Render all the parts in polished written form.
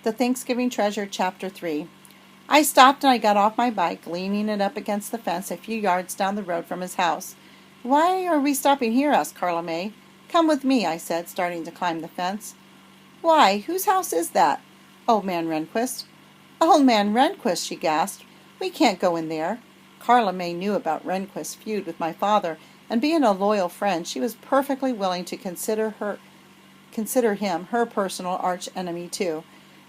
The Thanksgiving Treasure, Chapter 3. I stopped and I got off my bike, leaning it up against the fence a few yards down the road from his house. "Why are we stopping here?" asked Carla May. "Come with me," I said, starting to climb the fence. "Why, whose house is that?" "Old Man Rehnquist." "Old Man Rehnquist," she gasped. "We can't go in there." Carla May knew about Rehnquist's feud with my father, and being a loyal friend, she was perfectly willing to consider him her personal arch enemy too.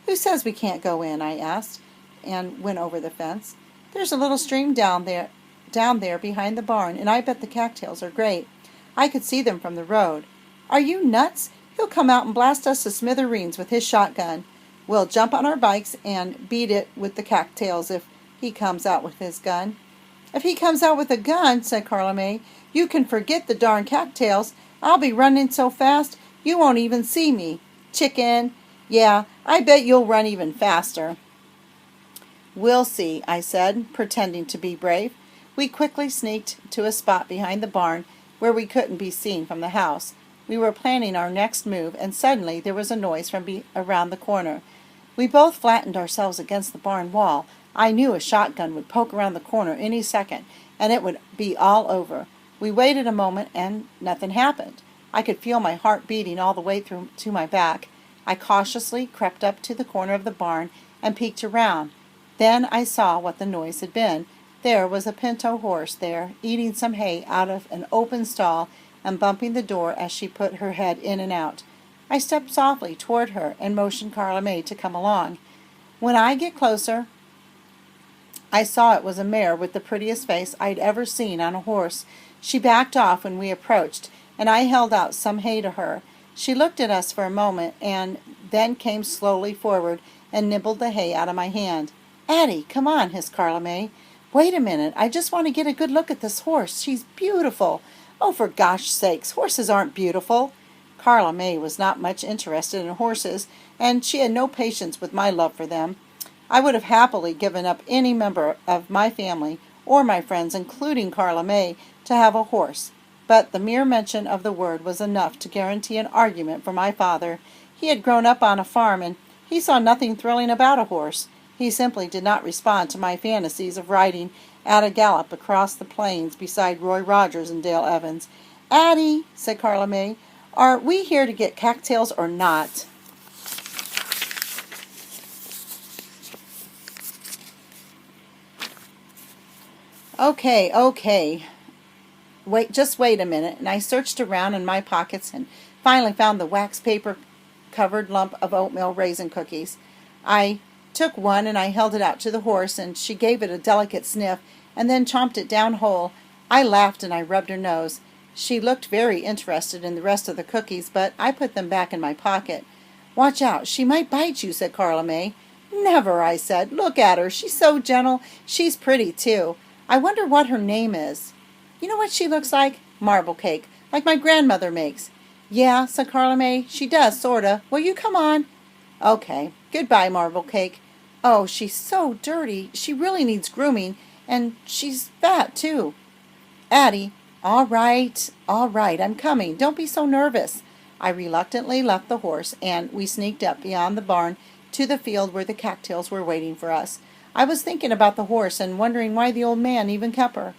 "Who says we can't go in?" I asked, and went over the fence. "There's a little stream down there behind the barn, and I bet the cattails are great. I could see them from the road." "Are you nuts? He'll come out and blast us to smithereens with his shotgun. We'll jump on our bikes and beat it with the cattails if he comes out with his gun." "If he comes out with a gun," said Carla May, "you can forget the darn cattails. I'll be running so fast you won't even see me. Chicken! Yeah, I bet you'll run even faster." "We'll see," I said, pretending to be brave. We quickly sneaked to a spot behind the barn where we couldn't be seen from the house. We were planning our next move, and suddenly there was a noise from around the corner. We both flattened ourselves against the barn wall. I knew a shotgun would poke around the corner any second, and it would be all over. We waited a moment, and nothing happened. I could feel my heart beating all the way through to my back. I cautiously crept up to the corner of the barn and peeked around. Then I saw what the noise had been. There was a pinto horse there, eating some hay out of an open stall and bumping the door as she put her head in and out. I stepped softly toward her and motioned Carla May to come along. When I get closer, I saw it was a mare with the prettiest face I'd ever seen on a horse. She backed off when we approached, and I held out some hay to her. She looked at us for a moment, and then came slowly forward and nibbled the hay out of my hand. "Addie, come on," hissed Carla May. "Wait a minute, I just want to get a good look at this horse. She's beautiful." "Oh, for gosh sakes, horses aren't beautiful." Carla May was not much interested in horses, and she had no patience with my love for them. I would have happily given up any member of my family or my friends, including Carla May, to have a horse. But the mere mention of the word was enough to guarantee an argument for my father. He had grown up on a farm, and he saw nothing thrilling about a horse. He simply did not respond to my fantasies of riding at a gallop across the plains beside Roy Rogers and Dale Evans. "Addie," said Carla May, "are we here to get cattails or not?" Okay. Just wait a minute, and I searched around in my pockets and finally found the wax paper covered lump of oatmeal raisin cookies. I took one and I held it out to the horse, and she gave it a delicate sniff and then chomped it down whole. I laughed and I rubbed her nose. She looked very interested in the rest of the cookies, but I put them back in my pocket. "Watch out, she might bite you," said Carla May. "Never," I said. "Look at her. She's so gentle. She's pretty, too. I wonder what her name is." "You know what she looks like? Marble cake, like my grandmother makes." "Yeah," said Carla May, "she does, sorta. Will you come on?" "Okay. Goodbye, Marble cake." "Oh, she's so dirty. She really needs grooming, and she's fat, too." "Addie." All right, I'm coming. Don't be so nervous." I reluctantly left the horse, and we sneaked up beyond the barn to the field where the cattails were waiting for us. I was thinking about the horse and wondering why the old man even kept her.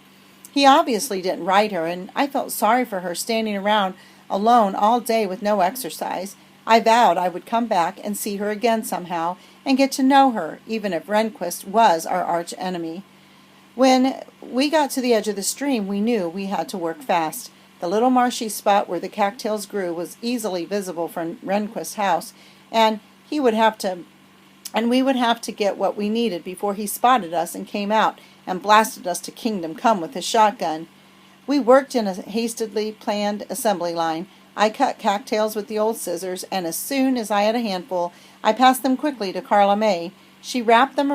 He obviously didn't ride her, and I felt sorry for her standing around alone all day with no exercise. I vowed I would come back and see her again somehow and get to know her, even if Rehnquist was our arch enemy. When we got to the edge of the stream, we knew we had to work fast. The little marshy spot where the cattails grew was easily visible from Rehnquist's house, and we would have to get what we needed before he spotted us and came out and blasted us to kingdom come with his shotgun. We worked in a hastily planned assembly line. I cut cattails with the old scissors, and as soon as I had a handful, I passed them quickly to Carla May. She wrapped them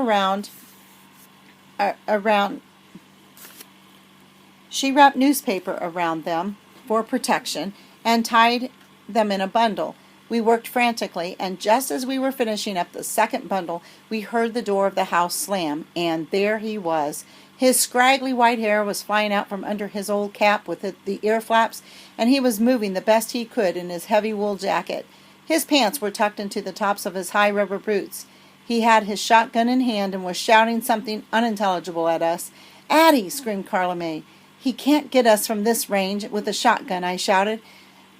She wrapped newspaper around them for protection and tied them in a bundle. We worked frantically, and just as we were finishing up the second bundle, we heard the door of the house slam, and there he was. His scraggly white hair was flying out from under his old cap with the ear flaps, and he was moving the best he could in his heavy wool jacket. His pants were tucked into the tops of his high rubber boots. He had his shotgun in hand and was shouting something unintelligible at us. "Addie!" screamed Carla May. "He can't get us from this range with a shotgun," I shouted.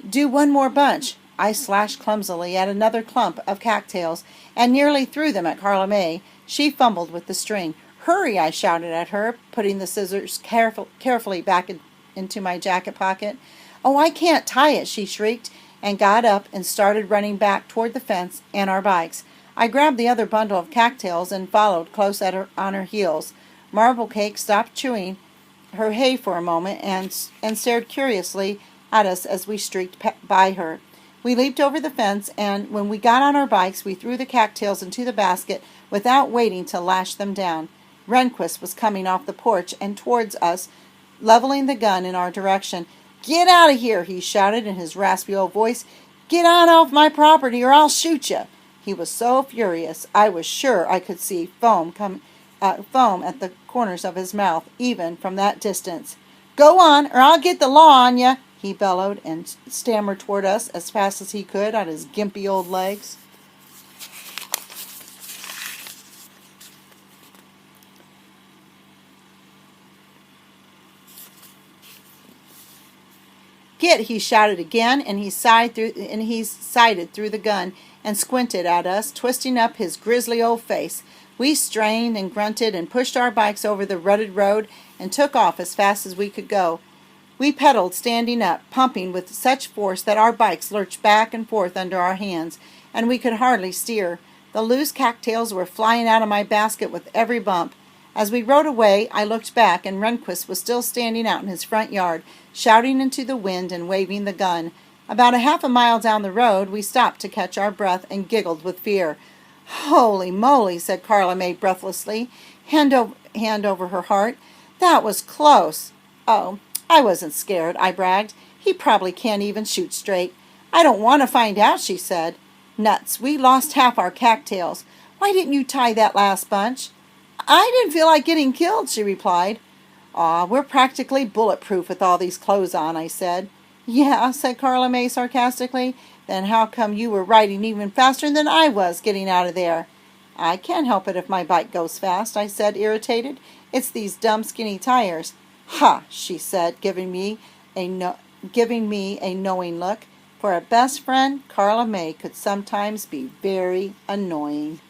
"Do one more bunch." I slashed clumsily at another clump of cattails and nearly threw them at Carla May. She fumbled with the string. "Hurry!" I shouted at her, putting the scissors carefully back into my jacket pocket. "Oh, I can't tie it," she shrieked, and got up and started running back toward the fence and our bikes. I grabbed the other bundle of cattails and followed close on her heels. Marble Cake stopped chewing her hay for a moment and stared curiously at us as we streaked by her. We leaped over the fence, and when we got on our bikes, we threw the cattails into the basket without waiting to lash them down. Rehnquist was coming off the porch and towards us, leveling the gun in our direction. "Get out of here!" he shouted in his raspy old voice. "Get on off my property or I'll shoot you!" He was so furious I was sure I could see foam at the corners of his mouth, even from that distance. "Go on, or I'll get the law on you!" he bellowed, and stammered toward us as fast as he could on his gimpy old legs. "Get!" he shouted again, and he sighted through the gun and squinted at us, twisting up his grisly old face. We strained and grunted and pushed our bikes over the rutted road and took off as fast as we could go. We pedaled standing up, pumping with such force that our bikes lurched back and forth under our hands, and we could hardly steer. The loose cattails were flying out of my basket with every bump. As we rode away, I looked back, and Rehnquist was still standing out in his front yard, shouting into the wind and waving the gun. About a half a mile down the road, we stopped to catch our breath and giggled with fear. "Holy moly," said Carla May breathlessly, hand over her heart. "That was close." "Oh, I wasn't scared," I bragged. "He probably can't even shoot straight." "I don't want to find out," she said. "Nuts, we lost half our cattails. Why didn't you tie that last bunch?" "I didn't feel like getting killed," she replied. "Aw, we're practically bulletproof with all these clothes on," I said. "Yeah," said Carla May sarcastically. "Then how come you were riding even faster than I was getting out of there?" "I can't help it if my bike goes fast," I said, irritated. "It's these dumb skinny tires." "Ha!" she said, giving me a knowing look. For a best friend, Carla May could sometimes be very annoying.